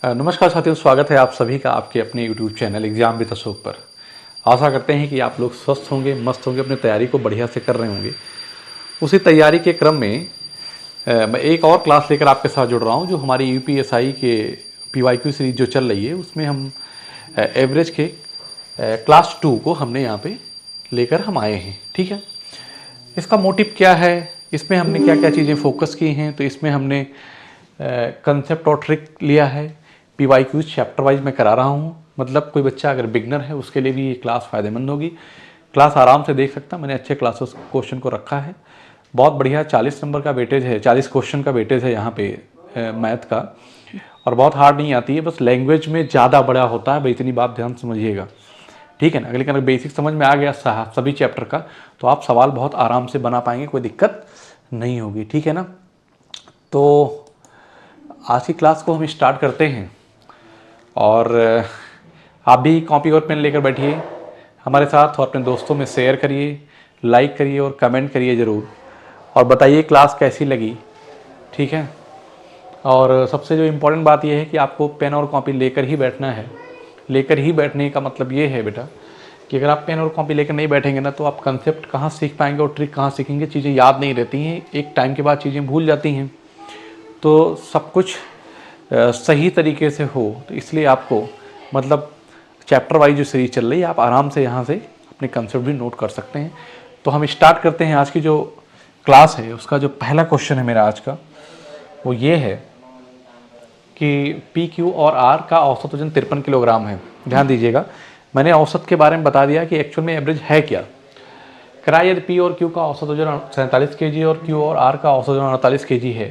नमस्कार साथियों, स्वागत है आप सभी का आपके अपने YouTube channel exam with Ashok पर। आशा करते हैं कि आप लोग स्वस्थ होंगे, मस्त होंगे, अपनी तैयारी को बढ़िया से कर रहे होंगे। उसी तैयारी के क्रम में मैं एक और क्लास लेकर आपके साथ जुड़ रहा हूं, जो हमारी यूपीएसआई के PYQ सीरीज जो चल रही है, उसमें हम एवरेज के क्लास 2 को हमने यहाँ पे लेकर हम आए हैं। ठीक है, इसका मोटिव क्या है, इसमें हमने क्या क्या चीज़ें फोकस की हैं। तो इसमें हमने कंसेप्ट और ट्रिक लिया है। PYQ चैप्टर वाइज मैं करा रहा हूँ, मतलब कोई बच्चा अगर बिगनर है उसके लिए भी ये क्लास फ़ायदेमंद होगी। क्लास आराम से देख सकता, मैंने अच्छे क्लासेस क्वेश्चन को रखा है। बहुत बढ़िया 40 नंबर का वेटेज है, 40 क्वेश्चन का वेटेज है यहाँ पे मैथ का, और बहुत हार्ड नहीं आती है, बस लैंग्वेज में ज़्यादा बड़ा होता है भाई, इतनी बात ध्यान समझिएगा। ठीक है ना। लेकिन अगर बेसिक समझ में आ गया सभी चैप्टर का, तो आप सवाल बहुत आराम से बना पाएंगे, कोई दिक्कत नहीं होगी। ठीक है ना। तो आज की क्लास को हम स्टार्ट करते हैं, और आप भी कॉपी और पेन लेकर बैठिए हमारे साथ, और अपने दोस्तों में शेयर करिए, लाइक करिए और कमेंट करिए ज़रूर, और बताइए क्लास कैसी लगी। ठीक है। और सबसे जो इम्पोर्टेंट बात यह है कि आपको पेन और कॉपी लेकर ही बैठना है। लेकर ही बैठने का मतलब ये है बेटा कि अगर आप पेन और कॉपी लेकर नहीं बैठेंगे ना, तो आप कंसेप्ट कहाँ सीख पाएंगे और ट्रिक कहाँ सीखेंगे। चीज़ें याद नहीं रहती हैं, एक टाइम के बाद चीज़ें भूल जाती हैं। तो सब कुछ सही तरीके से हो, तो इसलिए आपको मतलब चैप्टर वाइज जो सीरीज चल रही है, आप आराम से यहाँ से अपने कंसेप्ट भी नोट कर सकते हैं। तो हम स्टार्ट करते हैं। आज की जो क्लास है उसका जो पहला क्वेश्चन है मेरा आज का, वो ये है कि PQ और R का औसत वजन 53 किलोग्राम है। ध्यान दीजिएगा, मैंने औसत के बारे में बता दिया कि एक्चुअल में एवरेज है क्या। कराए यदि P और Q का औसत वजन 47 kg और Q और R का औसत वजन 48 kg है,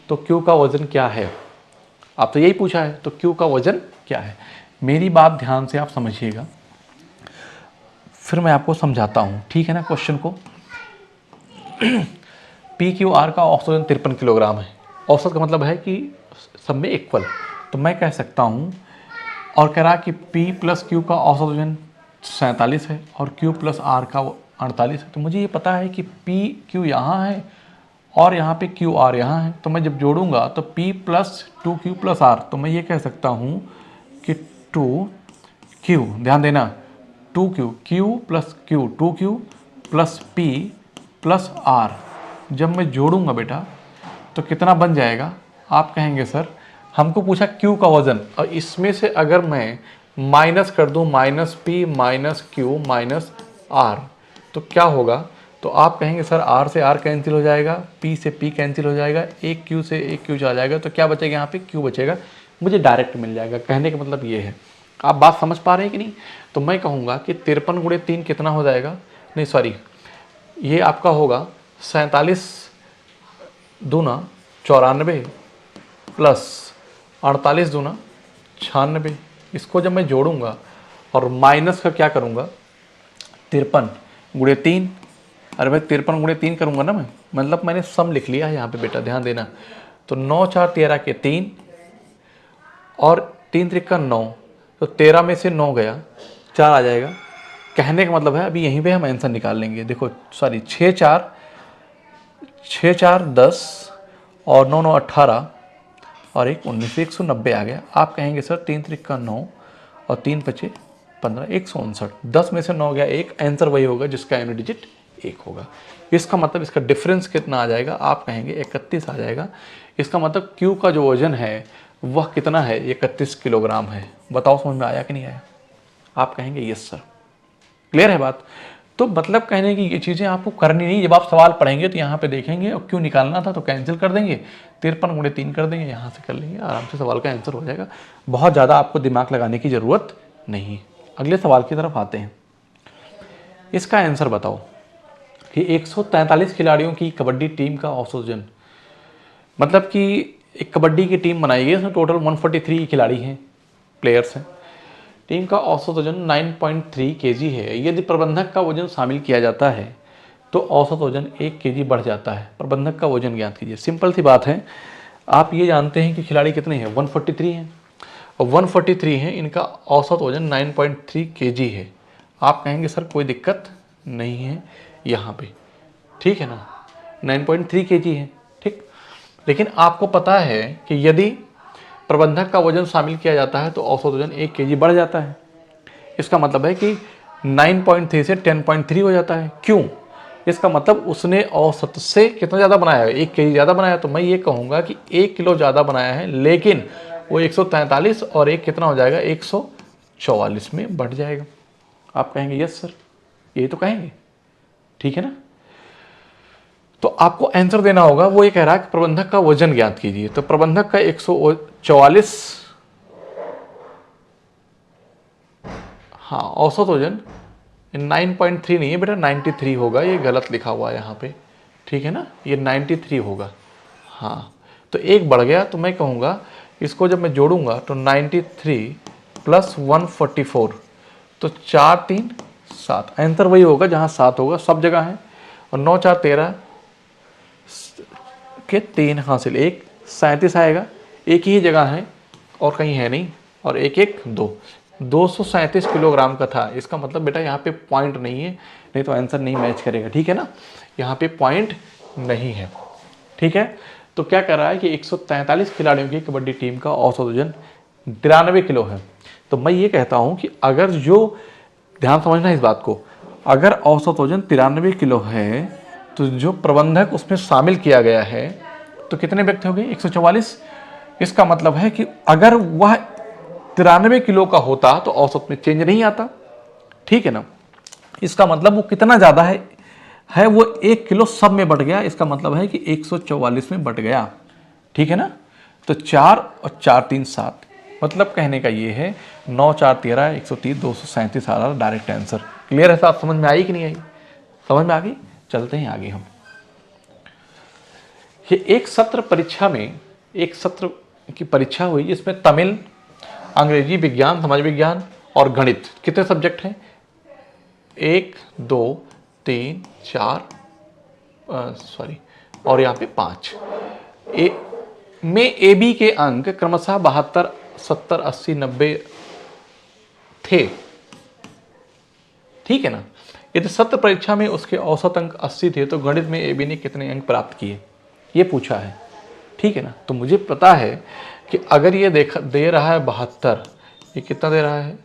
तो Q का वजन क्या है। आप तो यही पूछा है, तो Q का वजन क्या है। मेरी बात ध्यान से आप समझिएगा, फिर मैं आपको समझाता हूँ। ठीक है ना। क्वेश्चन को PQR का औसत वजन 53 किलोग्राम है। औसत का मतलब है कि सब में इक्वल। तो मैं कह सकता हूँ, और कह रहा कि P प्लस Q का औसत वजन 47 है और Q प्लस R का 48 है। तो मुझे ये पता है कि PQ यहाँ है और यहाँ पे QR यहाँ है, तो मैं जब जोड़ूंगा तो P plus 2Q plus R, तो मैं ये कह सकता हूँ कि 2Q, ध्यान देना, 2Q, Q plus Q 2Q plus P plus R, जब मैं जोड़ूंगा बेटा तो कितना बन जाएगा। आप कहेंगे सर हमको पूछा Q का वजन, और इसमें से अगर मैं माइनस कर दूं, minus P minus Q minus R, तो क्या होगा। तो आप कहेंगे सर R से R कैंसिल हो जाएगा, P से P कैंसिल हो जाएगा, एक Q से एक Q आ जाएगा, तो क्या बचेगा यहाँ पे Q बचेगा, मुझे डायरेक्ट मिल जाएगा। कहने का मतलब ये है। आप बात समझ पा रहे हैं कि नहीं। तो मैं कहूँगा कि 53 गुणे 3 कितना हो जाएगा, नहीं सॉरी, ये आपका होगा 47 दूना 94 प्लस 48 दूना 96। इसको जब मैं जोड़ूंगा और माइनस का क्या करूँगा, 53 गुणे 3, अरे भाई 53 गुणे 3 करूँगा ना मैं, मतलब मैंने सम लिख लिया है यहाँ पे बेटा, ध्यान देना। तो 9 4 13 के 3 और 3 त्रिका 9, तो 13 में से 9 गया, 4 आ जाएगा। कहने का मतलब है अभी यहीं पे हम आंसर निकाल लेंगे। देखो सॉरी, 6 4 10 और 9 9 18 और 1 19, 190 आ गया। आप कहेंगे सर 3 त्रिका 9 और 3 पचे 15, 159। 10 में से 9 गया, एक आंसर वही होगा जिसका एम डिजिट 1 होगा। इसका मतलब इसका डिफरेंस कितना आ जाएगा, आप कहेंगे 31 आ जाएगा। इसका मतलब Q का जो वजन है वह कितना है, 31 किलोग्राम है। बताओ समझ में आया कि नहीं आया। आप कहेंगे यस सर। क्लियर है बात। तो मतलब कहने की ये चीज़ें आपको करनी नहीं, जब आप सवाल पढ़ेंगे तो यहाँ पे देखेंगे और क्यों निकालना था तो कैंसिल कर देंगे, 53 गुणे 3 कर देंगे, यहाँ से कर लेंगे, आराम से सवाल का आंसर हो जाएगा। बहुत ज़्यादा आपको दिमाग लगाने की ज़रूरत नहीं। अगले सवाल की तरफ आते हैं। इसका आंसर बताओ कि 143 खिलाड़ियों की कबड्डी टीम का औसत वजन, मतलब कि एक कबड्डी की टीम बनाई गई है, इसमें टोटल 143 खिलाड़ी हैं, प्लेयर्स हैं। टीम का औसत वजन 9.3 kg है। यदि प्रबंधक का वजन शामिल किया जाता है तो औसत वजन 1 kg बढ़ जाता है। प्रबंधक का वजन ज्ञात कीजिए। सिंपल सी बात है, आप ये जानते हैं कि खिलाड़ी कितने हैं, 143 हैं, और 143 हैं, इनका औसत वजन 9.3 kg है। आप कहेंगे सर कोई दिक्कत नहीं है यहाँ पे, ठीक है ना, 9.3 kg है, ठीक। लेकिन आपको पता है कि यदि प्रबंधक का वजन शामिल किया जाता है तो औसत वजन 1 केजी बढ़ जाता है। इसका मतलब है कि 9.3 से 10.3 हो जाता है। क्यों? इसका मतलब उसने औसत से कितना ज़्यादा बनाया है, 1 केजी ज़्यादा बनाया। तो मैं ये कहूँगा कि 1 किलो ज़्यादा बनाया है, लेकिन वो 143 और एक कितना हो जाएगा, 144 में बढ़ जाएगा। आप कहेंगे यस सर, यही तो कहेंगे, ठीक है ना। तो आपको आंसर देना होगा। वो ये कह रहा है कि प्रबंधक का वजन ज्ञात कीजिए। तो प्रबंधक का 144, हाँ, औसत वजन 9.3 नहीं है बेटा, 93 होगा। ये गलत लिखा हुआ है यहाँ पे, ठीक है ना, ये 93 होगा। हाँ, तो एक बढ़ गया। तो मैं कहूँगा इसको जब मैं जोड़ूंगा तो 93 प्लस 144, तो 4 3 7। आंसर वही होगा जहाँ 7 होगा, सब जगह है। और 9 4 13 के 3 हासिल 1, 37 आएगा। एक ही जगह है और कहीं है नहीं। और 1 1 2, 237 किलोग्राम का था। इसका मतलब बेटा यहाँ पे पॉइंट नहीं है, नहीं तो आंसर नहीं मैच करेगा, ठीक है ना। यहाँ पे पॉइंट नहीं है, ठीक है। तो क्या कर रहा है कि 143 खिलाड़ियों की कबड्डी टीम का औसत वजन 93 किलो है। तो मैं ये कहता हूँ कि अगर जो, ध्यान समझना इस बात को, अगर औसत वजन 93 किलो है तो जो प्रबंधक उसमें शामिल किया गया है तो कितने व्यक्ति हो गए, 144। इसका मतलब है कि अगर वह 93 किलो का होता तो औसत में चेंज नहीं आता, ठीक है ना। इसका मतलब वो कितना ज़्यादा है वो 1 किलो सब में बढ़ गया। इसका मतलब है कि 144 में बढ़ गया, ठीक है ना। तो 4 और 4 3 7, मतलब कहने का ये है 9 4 13 130 237 आ रहा डायरेक्ट आंसर। क्लियर है साहब, समझ में आई कि नहीं आई? समझ में आ गई। चलते हैं आगे हम। ये एक सत्र परीक्षा में, एक सत्र की परीक्षा हुई जिसमें तमिल, अंग्रेजी, विज्ञान, समाज विज्ञान और गणित, कितने सब्जेक्ट हैं, 1 2 3 4 सॉरी, और यहाँ पे 5 में ए बी के अंक क्रमशः 72 70 80 90 थे, ठीक है ना। यदि सत्र परीक्षा में उसके औसत अंक 80 थे तो गणित में ए बी ने कितने अंक प्राप्त किए, ये पूछा है, ठीक है ना। तो मुझे पता है कि अगर ये दे रहा है 72, ये कितना दे रहा है,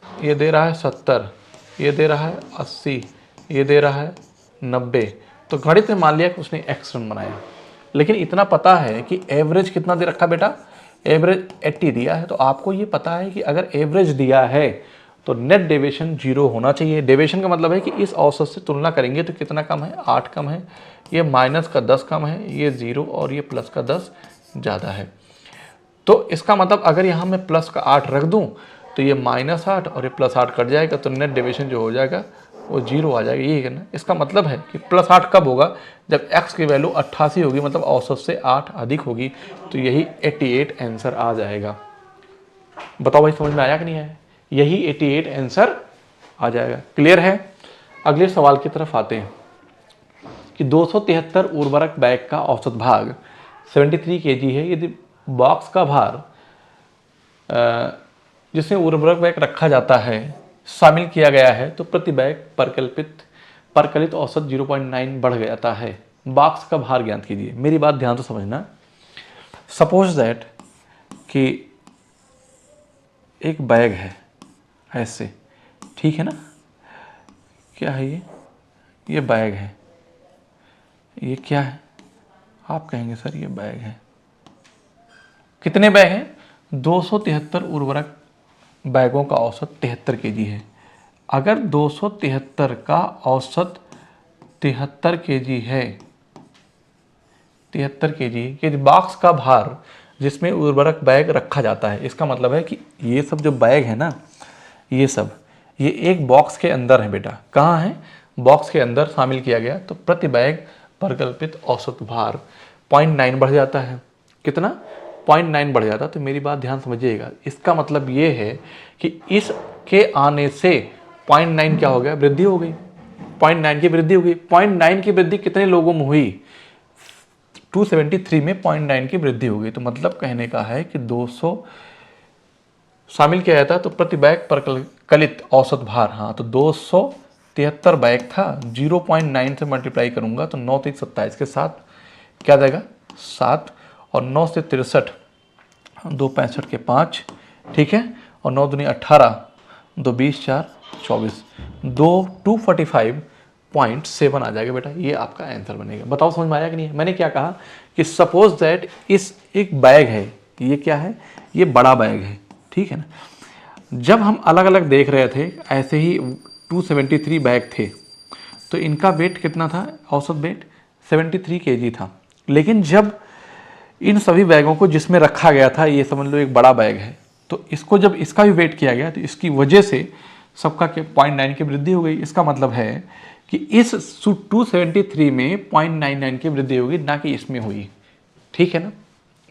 ये दे रहा है 70, ये दे रहा है 80, ये दे रहा है 90, तो गणित में मान लिया कि उसने एक्स रन बनाया। लेकिन इतना पता है कि एवरेज कितना दे रखा बेटा, एवरेज 80 दिया है। तो आपको ये पता है कि अगर एवरेज दिया है तो नेट डेविएशन 0 होना चाहिए। डेविएशन का मतलब है कि इस औसत से तुलना करेंगे तो कितना कम है, 8 कम है, ये माइनस का 10 कम है, ये 0 और ये प्लस का 10 ज़्यादा है। तो इसका मतलब अगर यहाँ मैं प्लस का 8 रख दूँ तो ये -8 और ये +8 कट जाएगा, तो नेट डेविएशन जो हो जाएगा वो 0 आ जाएगा, यही है ना। इसका मतलब है कि +8 कब होगा, जब x की वैल्यू 88 होगी, मतलब औसत से 8 अधिक होगी। तो यही 88 आंसर आ जाएगा। बताओ भाई, समझ में आया कि नहीं आया? यही 88 आंसर आ जाएगा। क्लियर है। अगले सवाल की तरफ आते हैं कि 273 उर्वरक बैग का औसत भाग 73 kg है। यदि बॉक्स का भार जिसमें उर्वरक बैग रखा जाता है शामिल किया गया है तो प्रति बैग परकलित औसत 0.9 बढ़ जाता है। बॉक्स का भार ज्ञात कीजिए। मेरी बात ध्यान से समझना। सपोज दैट कि एक बैग है ऐसे, ठीक है ना। क्या है ये बैग है। ये क्या है, आप कहेंगे सर ये बैग है। कितने बैग हैं? 273 उर्वरक बैगों का औसत 73 kg है। अगर 273 का औसत 73 kg है, 73 kg के बॉक्स का भार जिसमें उर्वरक बैग रखा जाता है, इसका मतलब है कि ये सब जो बैग है ना, ये सब ये एक बॉक्स के अंदर है बेटा। कहाँ है? बॉक्स के अंदर शामिल किया गया। तो प्रति बैग परिकल्पित औसत भार 0.9 बढ़ जाता है। कितना? 0.9 बढ़ जाता है। तो मेरी बात ध्यान समझिएगा। इसका मतलब ये है कि इसके आने से 0.9 क्या हो गया, वृद्धि हो गई। 0.9 की वृद्धि हो गई। 0.9 की वृद्धि कितने लोगों में हुई? 273 में 0.9 की वृद्धि हो गई। तो मतलब कहने का है कि 200 शामिल किया जाता है तो प्रति बैग परिकलित औसत भार, हाँ, तो 273 बैग था, 0.9 से मल्टीप्लाई करूंगा तो 9 3 27 के साथ क्या जाएगा 7, और 9 से 63, 2 65 के 5, ठीक है, और 9 दूनी 18, 2 20 4 24, 245.7 आ जाएगा बेटा, ये आपका आंसर बनेगा। बताओ समझ में आया कि नहीं? मैंने क्या कहा कि सपोज दैट इस एक बैग है, ये क्या है, ये बड़ा बैग है, ठीक है ना। जब हम अलग अलग देख रहे थे ऐसे ही 273 बैग थे, तो इनका वेट कितना था, औसत वेट 73 केजी था। लेकिन जब इन सभी बैगों को जिसमें रखा गया था, ये समझ लो एक बड़ा बैग है, तो इसको जब इसका भी वेट किया गया तो इसकी वजह से सबका 0.9 की वृद्धि हो गई। इसका मतलब है कि इस 273 में 0.99 की वृद्धि होगी, ना कि इसमें हुई। ठीक है ना,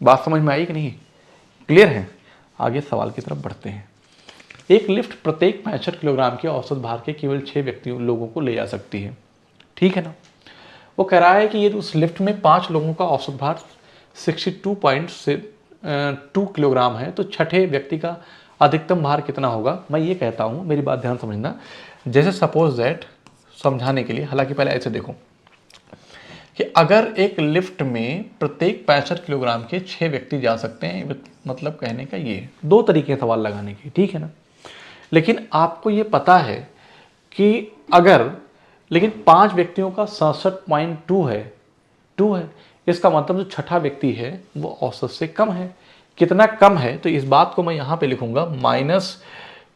बात समझ में आई कि नहीं, क्लियर है? आगे सवाल की तरफ बढ़ते हैं। एक लिफ्ट प्रत्येक 65 किलोग्राम के औसत भार के केवल 6 व्यक्तियों लोगों को ले जा सकती है, ठीक है ना। वो कह रहा है कि यदि उस लिफ्ट में 5 लोगों का औसत भार 62.2 किलोग्राम है, तो छठे व्यक्ति का अधिकतम भार कितना होगा। मैं ये कहता हूँ, मेरी बात ध्यान समझना, जैसे सपोज दैट, समझाने के लिए, हालांकि पहले ऐसे देखो कि अगर एक लिफ्ट में प्रत्येक 65 किलोग्राम के 6 व्यक्ति जा सकते हैं, मतलब कहने का ये 2 तरीके सवाल लगाने के, ठीक है ना। लेकिन आपको ये पता है कि अगर, लेकिन 5 व्यक्तियों का 67.2 है, 2 है, इसका मतलब जो छठा व्यक्ति है वो औसत से कम है। कितना कम है, तो इस बात को मैं यहाँ पे लिखूंगा माइनस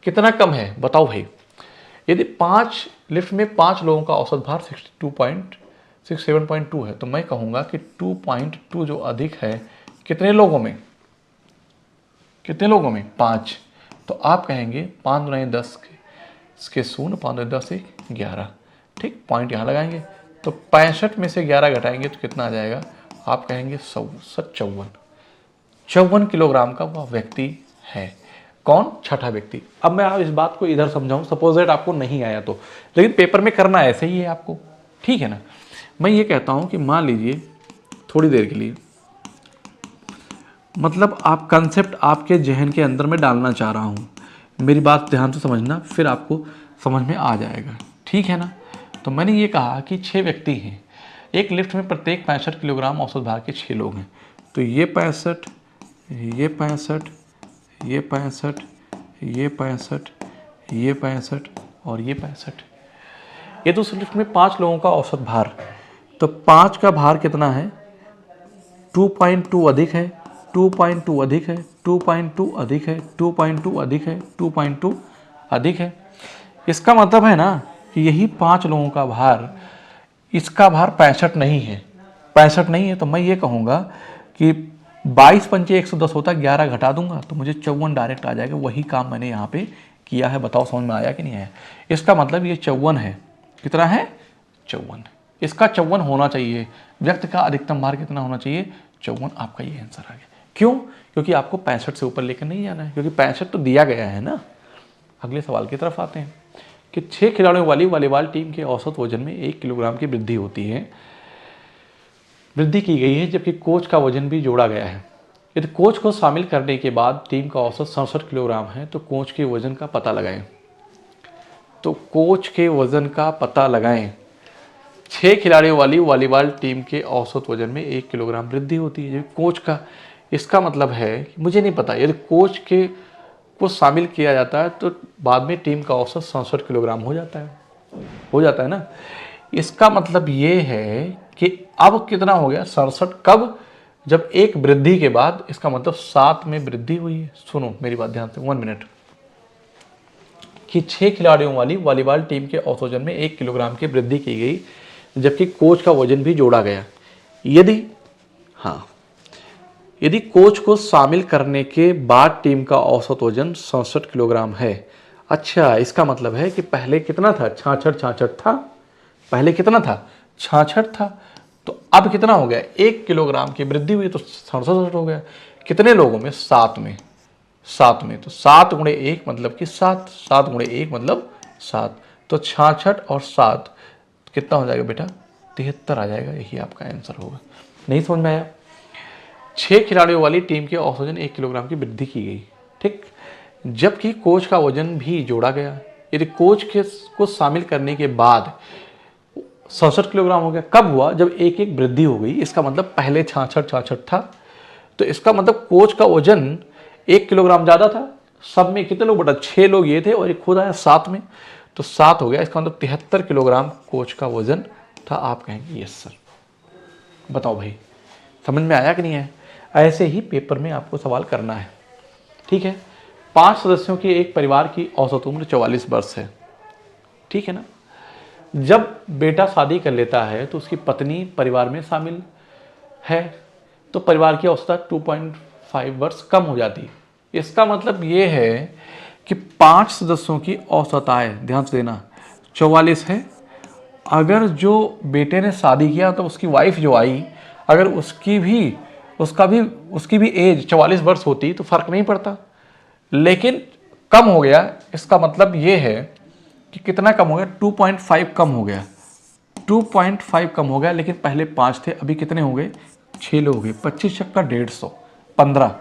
कितना कम है, बताओ भाई। यदि 5 लिफ्ट में 5 लोगों का औसत भार 67.2 है, तो मैं कहूँगा कि 2.2 जो अधिक है कितने लोगों में, कितने लोगों में, 5। तो आप कहेंगे 5 दूनी 10 के 0, 5 दूनी 10 1 11, ठीक, पॉइंट यहाँ लगाएंगे। तो 65 में से 11 घटाएंगे तो कितना आ जाएगा, आप कहेंगे 54 किलोग्राम का वह व्यक्ति है। कौन, छठा व्यक्ति। अब मैं आप इस बात को इधर समझाऊं, सपोज दैट आपको नहीं आया तो, लेकिन पेपर में करना ऐसे ही है आपको, ठीक है ना। मैं ये कहता हूं कि मान लीजिए थोड़ी देर के लिए, मतलब आप कंसेप्ट आपके जहन के अंदर में डालना चाह रहा हूं, मेरी बात ध्यान से समझना, फिर आपको समझ में आ जाएगा, ठीक है ना। तो मैंने ये कहा कि 6 व्यक्ति हैं, एक लिफ्ट में प्रत्येक 65 किलोग्राम औसत भार के 6 लोग हैं, तो ये 65, ये 65, ये 65, ये 65, ये 65 और ये 65। ये तो उस लिफ्ट में 5 लोगों का औसत भार, तो 5 का भार कितना है, 2.2 अधिक है, 2.2 अधिक है, 2.2 अधिक है, 2.2 अधिक है, 2.2 अधिक है। इसका मतलब है ना कि यही 5 लोगों का भार, इसका भार 65 नहीं है, 65 नहीं है, तो मैं ये कहूँगा कि 22 पंचे 110 होता है, 11 घटा दूंगा तो मुझे 54 डायरेक्ट आ जाएगा। वही काम मैंने यहाँ पे किया है, बताओ समझ में आया कि नहीं आया। इसका मतलब ये 54 है, कितना है, 54। इसका 54 होना चाहिए। व्यक्ति का अधिकतम भार कितना होना चाहिए, 54। आपका ये आंसर आ गया। क्यों, क्योंकि आपको 65 से ऊपर लेकर नहीं जाना है, क्योंकि 65 तो दिया गया है ना। अगले सवाल की तरफ आते हैं कि 6 खिलाड़ियों वाली वॉलीबॉल टीम के औसत वजन में 1 किलोग्राम की वृद्धि होती है, वृद्धि की गई है, जबकि कोच का वजन भी जोड़ा गया है। यदि कोच को शामिल करने के बाद टीम का औसत 67 किलोग्राम है, तो कोच के वजन का पता लगाएं। तो कोच के वजन का पता लगाएं। 6 खिलाड़ियों वाली वॉलीबॉल टीम के औसत वजन में 1 किलोग्राम वृद्धि होती है, जबकि कोच का, इसका मतलब है, मुझे नहीं पता, यदि कोच के को शामिल किया जाता है तो बाद में टीम का औसत 67 किलोग्राम हो जाता है ना। इसका मतलब ये है कि अब कितना हो गया, 67। कब, जब एक वृद्धि के बाद, इसका मतलब 7 में वृद्धि हुई है। सुनो मेरी बात ध्यान से, 1 मिनट, कि 6 खिलाड़ियों वाली वॉलीबॉल टीम के औसत वजन में 1 किलोग्राम की वृद्धि की गई, जबकि कोच का वजन भी जोड़ा गया। यदि कोच को शामिल करने के बाद टीम का औसत वजन 67 किलोग्राम है। अच्छा, इसका मतलब है कि पहले कितना था, 66 था, पहले कितना था, 66 था, तो अब कितना हो गया, 1 किलोग्राम की वृद्धि हुई तो 67 हो गया। कितने लोगों में, 7 में, 7 में, तो 7 गुणे 1 मतलब कि 7, 7 गुणे 1 मतलब 7, तो 66 और 7 कितना हो जाएगा बेटा, 73 आ जाएगा। यही आपका आंसर होगा। नहीं समझ में आया। 6 खिलाड़ियों वाली टीम के औसत वजन 1 किलोग्राम की वृद्धि की गई, ठीक, जबकि कोच का वजन भी जोड़ा गया। यदि कोच के को शामिल करने के बाद 67 किलोग्राम हो गया। कब हुआ, जब एक एक वृद्धि हो गई। इसका मतलब पहले 66 था, तो इसका मतलब कोच का वजन 1 किलोग्राम ज़्यादा था। सब में कितने लोग बेटा, 6 लोग ये थे और एक खुद आया 7 में, तो 7 हो गया। इसका मतलब 73 किलोग्राम कोच का वजन था। आप कहेंगे यस सर। बताओ भाई, समझ में आया कि नहीं है? ऐसे ही पेपर में आपको सवाल करना है, ठीक है। 5 सदस्यों के एक परिवार की औसत उम्र 44 वर्ष है, ठीक है ना। जब बेटा शादी कर लेता है तो उसकी पत्नी परिवार में शामिल है, तो परिवार की औसत 2.5 वर्ष कम हो जाती है। इसका मतलब ये है कि 5 सदस्यों की औसत आय, ध्यान से देना, 44 है। अगर जो बेटे ने शादी किया तो उसकी वाइफ जो आई, अगर उसकी भी एज 44 वर्ष होती तो फर्क नहीं पड़ता, लेकिन कम हो गया। इसका मतलब ये है कि कितना कम हो गया, 2.5 कम हो गया, 2.5 कम हो गया। लेकिन पहले 5 थे, अभी कितने हो गए, 6 लोग हो गए। 25 का 150, 15।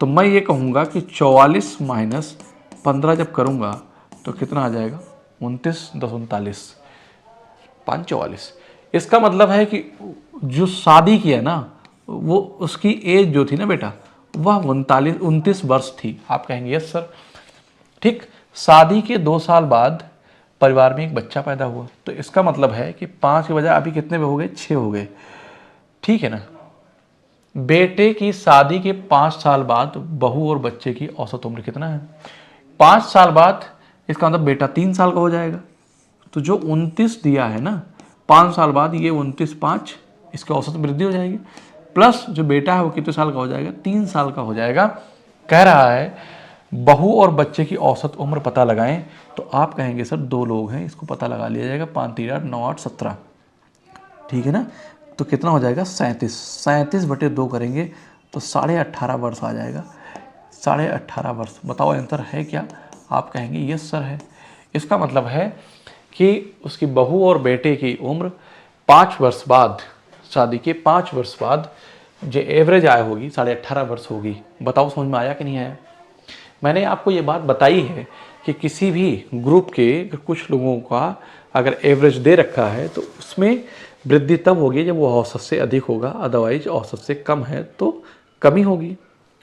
तो मैं ये कहूँगा कि 44 माइनस 15 जब करूँगा तो कितना आ जाएगा, 29, 10 39, 544। इसका मतलब है कि जो शादी किया ना, वो उसकी एज जो थी ना बेटा, वह 29 वर्ष थी। आप कहेंगे यस सर। ठीक, शादी के 2 साल बाद परिवार में एक बच्चा पैदा हुआ, तो इसका मतलब है कि 5 के बजाय अभी कितने हो गए, 6 हो गए, ठीक है ना। बेटे की शादी के 5 साल बाद बहू और बच्चे की औसत उम्र कितना है, 5 साल बाद। इसका मतलब बेटा 3 साल का हो जाएगा। तो जो 29 दिया है ना, 5 साल बाद ये 29, 5, इसकी औसत वृद्धि हो जाएगी। प्लस जो बेटा है वो कितने साल का हो जाएगा, 3 साल का हो जाएगा। कह रहा है बहू और बच्चे की औसत उम्र पता लगाएं, तो आप कहेंगे सर 2 लोग हैं, इसको पता लगा लिया जाएगा। 5 3 8 9 8 17, ठीक है ना। तो कितना हो जाएगा, 37। 37/2 करेंगे तो 18.5 वर्ष आ जाएगा, 18.5 वर्ष। बताओ आंसर है क्या? आप कहेंगे यस सर है। इसका मतलब है कि उसकी बहू और बेटे की उम्र 5 वर्ष बाद, शादी के 5 वर्ष बाद जो एवरेज आय होगी 18.5 वर्ष होगी। बताओ समझ में आया कि नहीं आया? मैंने आपको ये बात बताई है कि किसी भी ग्रुप के कुछ लोगों का अगर एवरेज दे रखा है तो उसमें वृद्धि तब होगी जब वो औसत से अधिक होगा, अदरवाइज औसत से कम है तो कमी होगी।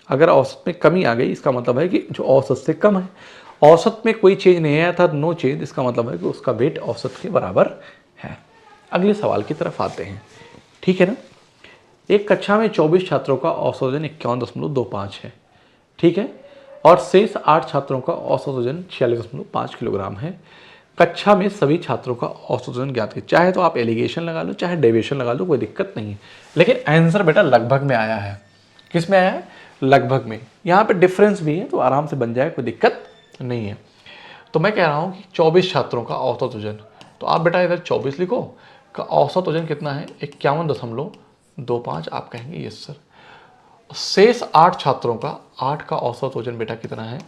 अगर औसत में कमी आ गई, इसका मतलब है कि जो औसत से कम है। औसत में कोई चेंज नहीं आया था, नो चेंज, इसका मतलब है कि उसका वेट औसत के बराबर है। अगले सवाल की तरफ आते हैं, ठीक है ना। एक कक्षा में 24 छात्रों का औसत वजन 51.25 है, ठीक है, और शेष 8 छात्रों का औसत वजन 46.5 किलोग्राम है। कक्षा में सभी छात्रों का औसत वजन ज्ञात है। चाहे तो आप एलिगेशन लगा लो, चाहे डेविएशन लगा लो, कोई दिक्कत नहीं है, लेकिन आंसर बेटा लगभग में आया है। किस में आया है? लगभग में। यहाँ पे डिफरेंस भी है तो आराम से बन जाए, कोई दिक्कत नहीं है। तो मैं कह रहा हूँ कि 24 छात्रों का औसत वजन, तो आप बेटा इधर 24 लिखो, का औसत वजन कितना है, 51.25। आप कहेंगे यस सर। शेष 8 छात्रों का, 8 का औसत वजन बेटा कितना है,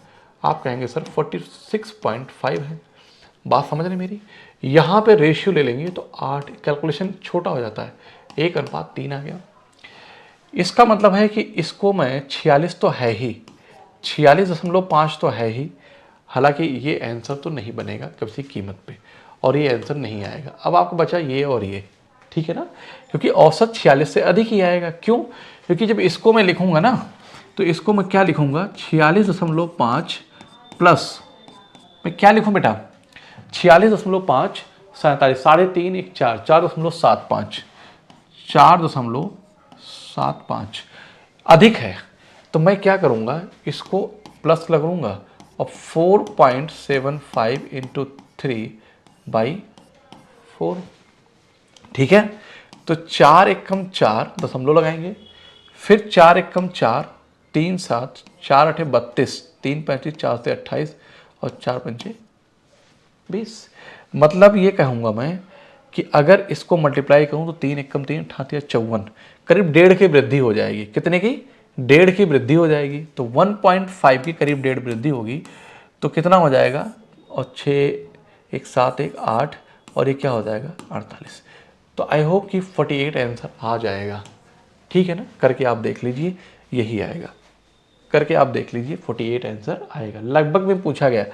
आप कहेंगे सर 46.5 है। बात समझ रहे मेरी? यहाँ पे रेशियो ले लेंगे तो 8, कैलकुलेशन छोटा हो जाता है, 1:3 आ गया। इसका मतलब है कि इसको मैं 46 तो है ही, 46.5 तो है ही, हालांकि ये आंसर तो नहीं बनेगा किसी कीमत पे, और ये आंसर नहीं आएगा। अब आपको बचा ये और ये, ठीक है ना, क्योंकि औसत 46 से अधिक ही आएगा। क्यों? क्योंकि जब इसको मैं लिखूंगा ना, तो इसको मैं क्या लिखूंगा, 46.5 प्लस, मैं क्या लिखूं बेटा, 46.5, 47, 3.5, 1 4, 4.75, 4.75 अधिक है। तो मैं क्या करूंगा, इसको प्लस लगूंगा और 4.75 इंटू 3/4, ठीक है। तो 4 एकम 4 दशमलव लगाएंगे, फिर 4 एकम 4, 3 7, 4 8 32, 3 35, 4 से 28 और 4 पंचे 20। मतलब ये कहूँगा मैं कि अगर इसको मल्टीप्लाई करूँ तो 3 एकम 3, 38 54, करीब 1.5 की वृद्धि हो जाएगी। कितने की? 1.5 की वृद्धि हो जाएगी। तो 1.5 की करीब 1.5 वृद्धि होगी तो कितना हो जाएगा, और 6 1 7 1 8 और ये क्या हो जाएगा, 48। तो आई होप कि 48 आंसर आ जाएगा, ठीक है ना। करके आप देख लीजिए, यही आएगा, करके आप देख लीजिए 48 आंसर आएगा। लगभग में पूछा गया।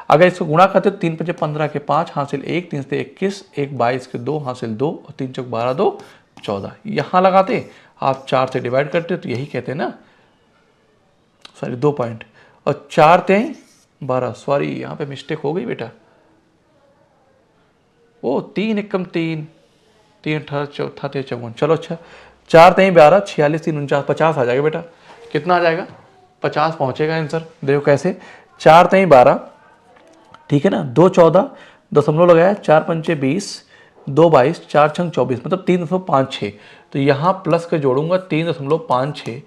अगर इसको गुणा करते तो 3 5 15 के 5 हासिल 1, 3 से 21, 1 22 के 2 हासिल 2 और 3 चौक 12 2 14। यहाँ लगाते आप 4 से डिवाइड करते तो यही कहते हैं ना सॉरी 2 पॉइंट, और 4 3 12, सॉरी यहाँ पे मिस्टेक हो गई बेटा, ओ 3 एकम 3, 3 18 चौथा 54, चलो अच्छा 4 3 12, 46 3 49, 50 आ जाएगा बेटा। कितना आ जाएगा? 50 पहुंचेगा आंसर। देखो कैसे, 4 3 12, ठीक है ना, 2 14 दशमलव लगाया, 4 पंचे 20, 2 22, 4 छंग 24, मतलब 3.56। तो यहाँ प्लस का जोड़ूंगा 3.56,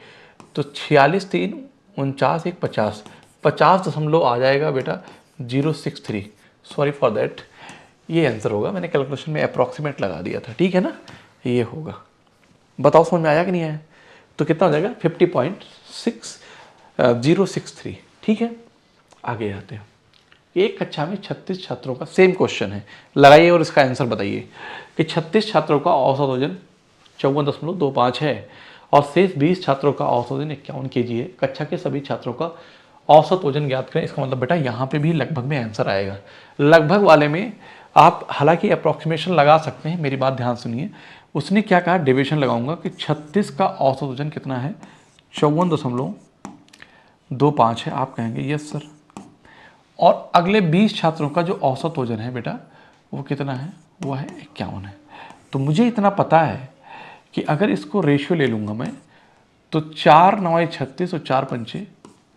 तो 46 3 49 1 50, 50 दशमलव आ जाएगा बेटा 063, सॉरी फॉर दैट, ये आंसर होगा। मैंने कैलकुलेशन में अप्रॉक्सीमेट लगा दिया था, ठीक है ना, ये होगा। बताओ समझ में आया कि नहीं आया? तो कितना हो जाएगा? 50.6063, ठीक है। आगे आते हैं। एक कक्षा में 36 छात्रों का सेम क्वेश्चन है, लगाइए और इसका आंसर बताइए कि 36 छात्रों का औसत वजन 54.25 है और शेष 20 छात्रों का औसत वजन 51 kg है। कक्षा के सभी छात्रों का औसत वजन ज्ञात करें। इसका मतलब बेटा यहाँ पे भी लगभग में आंसर आएगा। लगभग वाले में आप हालांकि अप्रॉक्सीमेशन लगा सकते हैं, मेरी बात ध्यान सुनिए। उसने क्या कहा, डिविजन लगाऊंगा कि 36 का औसत वजन कितना है, 54.25 है। आप कहेंगे यस सर। और अगले 20 छात्रों का जो औसत वजन है बेटा वो कितना है, वो है 51 है। तो मुझे इतना पता है कि अगर इसको रेशियो ले लूँगा मैं, तो 4 9 36 और 4 पंचे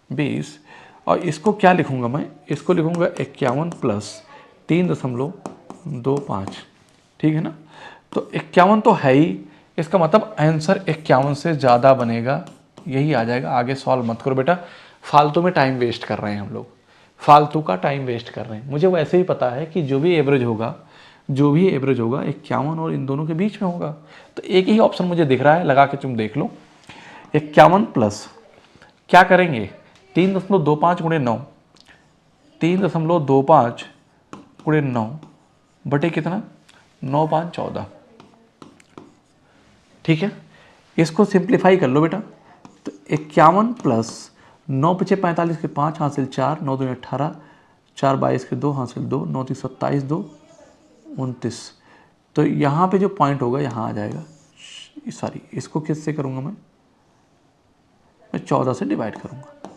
20, और इसको क्या लिखूँगा मैं, इसको लिखूँगा 51 प्लस 3.25, ठीक है ना। तो 51 तो है ही, इसका मतलब आंसर 51 से ज़्यादा बनेगा, यही आ जाएगा। आगे सॉल्व मत करो बेटा, फालतू में टाइम वेस्ट कर रहे हैं हम लोग, फालतू का टाइम वेस्ट कर रहे हैं। मुझे वैसे ही पता है कि जो भी एवरेज होगा 51 और इन दोनों के बीच में होगा। तो एक ही ऑप्शन मुझे दिख रहा है, लगा के तुम देख लो। 51 प्लस क्या करेंगे, 3.25 गुणे 9, 3.25 गुणे 9 बटे कितना, 9 5 14, ठीक है। इसको सिंप्लीफाई कर लो बेटा। तो 51 प्लस 9 पचे 45 के 5 हासिल 4, 9 2 18, 4 22 के 2 हासिल 2, 9 3 27 2 29। तो यहाँ पे जो पॉइंट होगा यहाँ आ जाएगा, सॉरी इसको किससे करूँगा मैं 14 से डिवाइड करूँगा।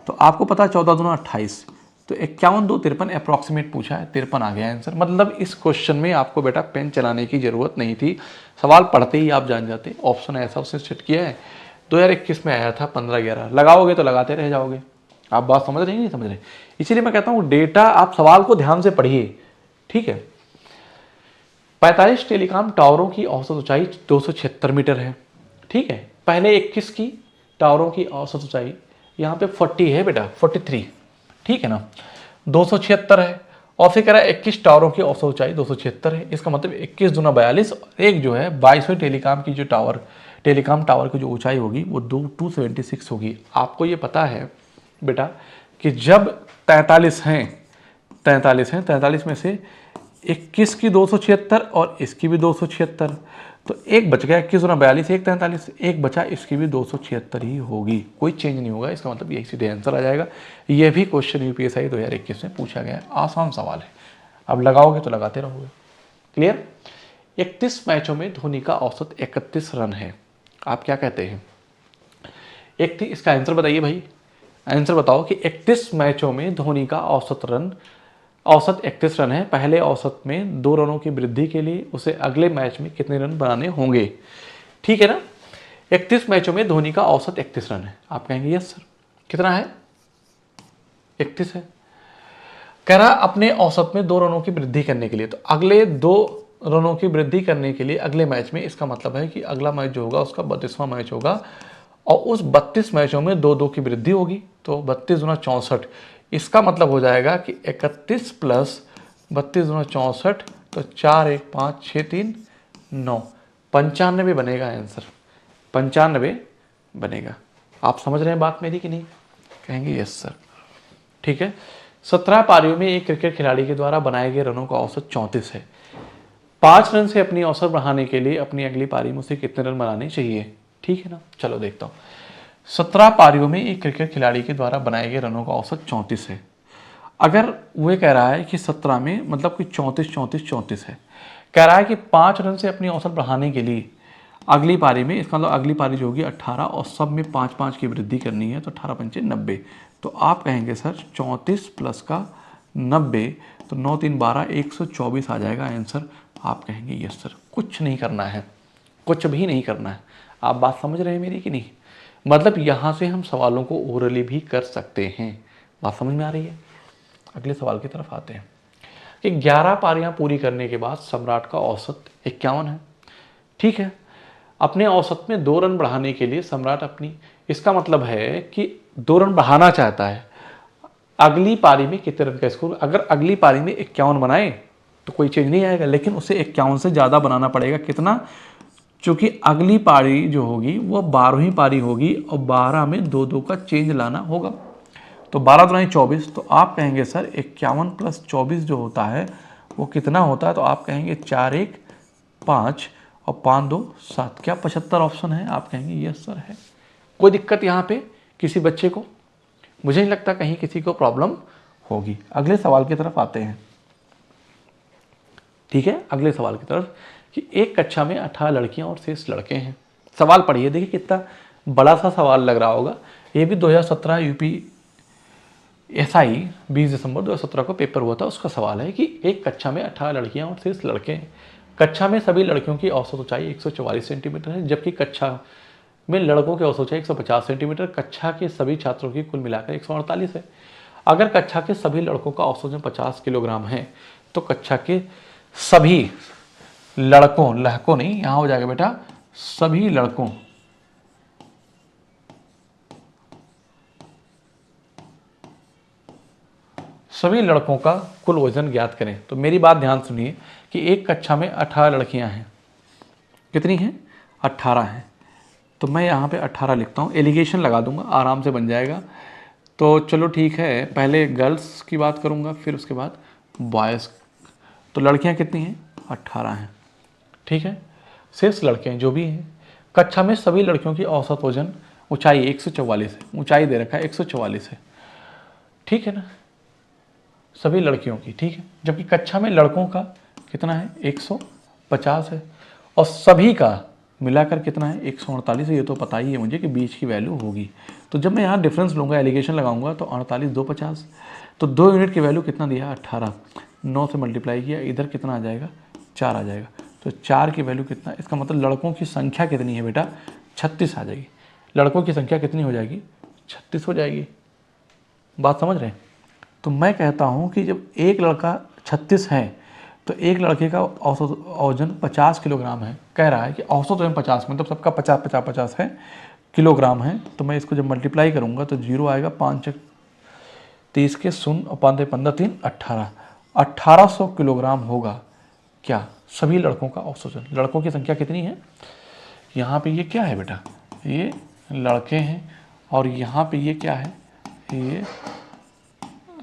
तो आपको पता है 14 दूना 28, तो 51 2 53 अप्रॉक्सीमेट पूछा है, 53 आ गया आंसर। मतलब इस क्वेश्चन में आपको बेटा पेन चलाने की ज़रूरत नहीं थी, सवाल पढ़ते ही आप जान जाते। ऑप्शन ऐसा उसने सेट किया है। 2021 में आया था 15-11, लगाओगे तो लगाते रह जाओगे। आप बात समझ रहे हैं नहीं समझ रहे? इसीलिए मैं कहता हूँ डेटा, आप सवाल को ध्यान से पढ़िए, ठीक है। 45 टेलीकॉम टावरों की औसत ऊंचाई 276 मीटर है, ठीक है। पहले 21 की टावरों की औसत ऊंचाई यहाँ पे 40 है बेटा, 43, ठीक है ना, 276 है। और फिर कह रहा है 21 टावरों की औसत ऊंचाई 276 है। इसका मतलब 21 दूना 42, एक जो है 22वें टेलीकॉम की जो टेलीकॉम टावर की जो ऊंचाई होगी वो 276 होगी। आपको ये पता है बेटा कि जब 43 हैं, 43 में से 21 की 276 और इसकी भी 276, तो एक बच गया, 21 दूना 42, एक 43, एक बचा, इसकी भी 276 ही होगी, कोई चेंज नहीं होगा। इसका मतलब यही सीधे आंसर आ जाएगा। यह भी क्वेश्चन यूपीएससी 2021 में पूछा गया है, आसान सवाल है। अब लगाओगे तो लगाते रहोगे। क्लियर? 31 मैचों में धोनी का औसत 31 रन है। आप क्या कहते हैं? इसका आंसर बताइए भाई, आंसर बताओ कि 31 मैचों में धोनी का औसत 31 रन है। पहले औसत में 2 रनों की वृद्धि के लिए उसे अगले मैच में कितने रन बनाने होंगे, ठीक है ना। 31 मैचों में धोनी का औसत 31 रन है। आप कहेंगे यस सर, कितना है, 31 है। कह रहा अपने औसत में 2 रनों की वृद्धि करने के लिए, तो अगले 2 रनों की वृद्धि करने के लिए अगले मैच में, इसका मतलब है कि अगला मैच जो होगा उसका 32वां मैच होगा और उस 32 मैचों में 2-2 की वृद्धि होगी, तो 32 दूना 64। इसका मतलब हो जाएगा कि 31 प्लस 32 दूना 64, तो 4 1 5 6 3 9, 95 बनेगा आंसर, 95 बनेगा। आप समझ रहे हैं बात मेरी कि नहीं? कहेंगे यस सर, ठीक है। 17 पारियों में एक क्रिकेट खिलाड़ी के द्वारा बनाए गए रनों का औसत 34 है। 5 रन से अपनी औसत बढ़ाने के लिए अपनी अगली पारी में उसे कितने रन बनाने चाहिए, ठीक है ना। चलो देखता हूँ। 17 पारियों में एक क्रिकेट खिलाड़ी के द्वारा बनाए गए रनों का औसत 34 है। अगर वो कह रहा है कि 17 में मतलब कि 34 है, कह रहा है कि 5 रन से अपनी औसत बढ़ाने के लिए अगली पारी में, इसका मतलब अगली पारी जो होगी 18 और सब में 5-5 की वृद्धि करनी है, तो 18 पंचे 90। तो आप कहेंगे सर 34 प्लस का 90, तो 9 3 12 124 आ जाएगा आंसर। आप कहेंगे यस सर। कुछ नहीं करना है, कुछ भी नहीं करना है। आप बात समझ रहे हैं मेरी कि नहीं? मतलब यहाँ से हम सवालों को ओरली भी कर सकते हैं। बात समझ में आ रही है? अगले सवाल की तरफ आते हैं कि 11 पारियां पूरी करने के बाद सम्राट का औसत 51 है। ठीक है, अपने औसत में 2 रन बढ़ाने के लिए सम्राट अपनी, इसका मतलब है कि 2 रन बढ़ाना चाहता है। अगली पारी में कितने रन का स्कोर, अगर अगली पारी में 51 बनाए तो कोई चेंज नहीं आएगा, लेकिन उसे 51 से ज़्यादा बनाना पड़ेगा। कितना? चूँकि अगली पारी जो होगी वो 12वीं पारी होगी और 12 में 2-2 का चेंज लाना होगा। तो 12 दूनी 24, तो आप कहेंगे सर 51 प्लस 24 जो होता है वो कितना होता है? तो आप कहेंगे 4 1 5 और 5 2 7। क्या 75 ऑप्शन है? आप कहेंगे यस सर है। कोई दिक्कत यहाँ पे किसी बच्चे को? मुझे नहीं लगता कहीं किसी को प्रॉब्लम होगी। अगले सवाल की तरफ आते हैं। ठीक है, अगले सवाल की तरफ कि एक कक्षा में 18 लड़कियां और शेष लड़के हैं। सवाल पढ़िए, देखिए कितना बड़ा सा सवाल लग रहा होगा। ये भी 2017 यूपी SI 20 दिसंबर 2017 को पेपर हुआ था, उसका सवाल है कि एक कक्षा में 18 लड़कियां और शेष लड़के हैं। कक्षा में सभी लड़कियों की औसत ऊंचाई 144 सेंटीमीटर है, जबकि कक्षा में लड़कों की औसत ऊंचाई 150 सेंटीमीटर। कक्षा के सभी छात्रों की कुल मिलाकर 148 है। अगर कक्षा के सभी लड़कों का औसत वजन 50 किलोग्राम है तो कक्षा के सभी लड़कों नहीं, यहां हो जाएगा बेटा सभी लड़कों का कुल वजन ज्ञात करें। तो मेरी बात ध्यान सुनिए कि एक कक्षा में 18 लड़कियां हैं। कितनी हैं? 18 हैं। तो मैं यहाँ पे 18 लिखता हूँ, एलिगेशन लगा दूंगा, आराम से बन जाएगा। तो चलो ठीक है, पहले गर्ल्स की बात करूँगा, फिर उसके बाद बॉयज़। तो लड़कियाँ कितनी हैं? 18 हैं। ठीक है, शेष लड़के हैं जो भी हैं। कक्षा में सभी लड़कियों की औसत वजन ऊंचाई 144 है, ऊंचाई दे रखा है 144 है। ठीक है ना, सभी लड़कियों की। ठीक है, जबकि कक्षा में लड़कों का कितना है? 150 है, और सभी का मिलाकर कितना है? 148 है। ये तो पता ही है मुझे कि बीच की वैल्यू होगी। तो जब मैं यहाँ डिफरेंस लूँगा, एलिगेशन लगाऊंगा, तो 48 2 50, तो 2 यूनिट की वैल्यू कितना दिया? 18। 9 से मल्टीप्लाई किया, इधर कितना आ जाएगा? 4 आ जाएगा। तो 4 की वैल्यू कितना? इसका मतलब लड़कों की संख्या कितनी है बेटा? 36 आ जाएगी। लड़कों की संख्या कितनी हो जाएगी? 36 हो जाएगी। बात समझ रहे हैं? तो मैं कहता हूँ कि जब एक लड़का 36 है तो एक लड़के का औसत वजन 50 किलोग्राम है। कह रहा है कि औसत वजन 50, मतलब सबका 50 है किलोग्राम है। तो मैं इसको जब मल्टीप्लाई करूँगा तो 0 आएगा, 5 30 के 0 और 5 15 3 18, 1800 किलोग्राम होगा। क्या? सभी लड़कों का औसत वजन। लड़कों की संख्या कितनी है? यहाँ पे ये क्या है बेटा? ये लड़के हैं, और यहाँ पे ये क्या है? ये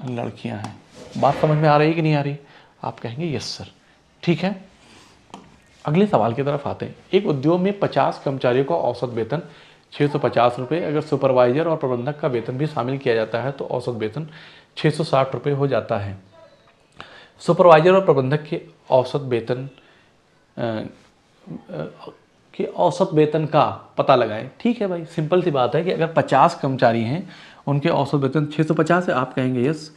लड़कियां हैं। बात समझ में आ रही है कि नहीं आ रही? आप कहेंगे यस सर। ठीक है, अगले सवाल की तरफ आते हैं। एक उद्योग में 50 कर्मचारियों का औसत वेतन 650 रुपये। अगर सुपरवाइजर और प्रबंधक का वेतन भी शामिल किया जाता है तो औसत वेतन 660 रुपये हो जाता है। सुपरवाइजर और प्रबंधक के औसत वेतन का पता लगाएं। ठीक है भाई, सिंपल सी बात है कि अगर 50 कर्मचारी हैं, उनके औसत वेतन 650 है। आप कहेंगे यस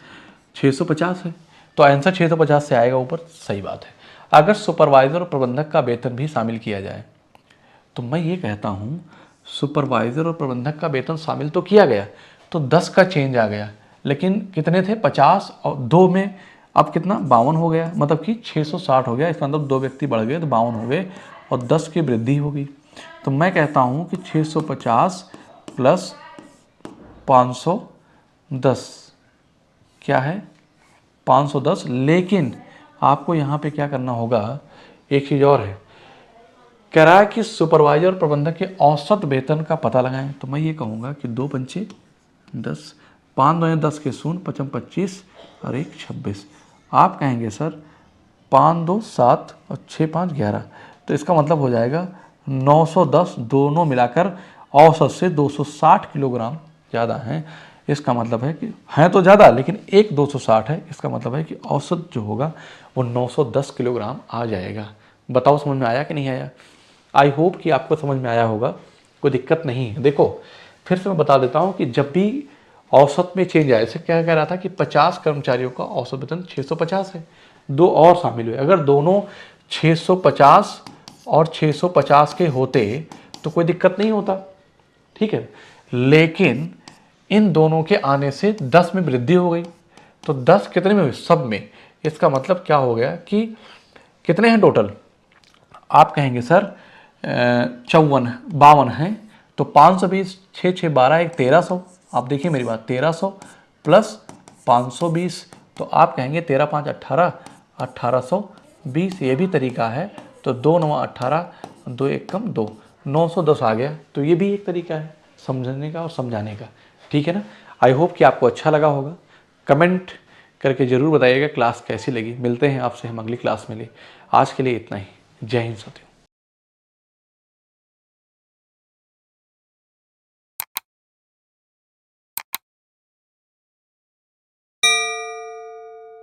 650 है, तो आंसर 650 से आएगा ऊपर। सही बात है। अगर सुपरवाइजर और प्रबंधक का वेतन भी शामिल किया जाए, तो मैं ये कहता हूँ सुपरवाइजर और प्रबंधक का वेतन शामिल तो किया गया, तो 10 का चेंज आ गया, लेकिन कितने थे? 50 और 2 में अब कितना? 52 हो गया, मतलब कि 660 हो गया। इसका मतलब 2 व्यक्ति बढ़ गए तो 52 हो गए, और 10 की वृद्धि होगी। तो मैं कहता हूँ कि 650 प्लस 510 क्या है? 510। लेकिन आपको यहाँ पे क्या करना होगा? एक चीज़ और है, कह रहा है कि सुपरवाइजर और प्रबंधक के औसत वेतन का पता लगाएं। तो मैं ये कहूँगा कि 2 पंचे 10, 5 2 10 के 0, 5 25 और 1 26। आप कहेंगे सर 5 2 7 और 6 5 11, तो इसका मतलब हो जाएगा 910। दोनों मिलाकर औसत से 260 किलोग्राम ज़्यादा हैं। इसका मतलब है कि हैं तो ज़्यादा, लेकिन एक 260 है। इसका मतलब है कि औसत जो होगा वो 910 किलोग्राम आ जाएगा। बताओ समझ में आया कि नहीं आया? आई होप कि आपको समझ में आया होगा, कोई दिक्कत नहीं है। देखो फिर से मैं बता देता हूँ कि जब भी औसत में चेंज आए, जैसे क्या कह रहा था कि 50 कर्मचारियों का औसत वेतन 650 है, 2 और शामिल हुए, अगर दोनों 650 और 650 के होते तो कोई दिक्कत नहीं होता, ठीक है। लेकिन इन दोनों के आने से 10 में वृद्धि हो गई, तो 10 कितने में हुई? सब में। इसका मतलब क्या हो गया कि कितने हैं टोटल? आप कहेंगे सर 52 हैं, तो 520, 6 6 12 एक 1300। आप देखिए मेरी बात, 1300 प्लस 520, तो आप कहेंगे 13 5 18, 1820। ये भी तरीका है। तो 2 9 18, 2 1 कम 2, 910 आ गया। तो ये भी एक तरीका है समझने का और समझाने का, ठीक है ना। आई होप कि आपको अच्छा लगा होगा। कमेंट करके ज़रूर बताइएगा क्लास कैसी लगी। मिलते हैं आपसे हम अगली क्लास में। आज के लिए इतना ही। जय हिंद साथियों।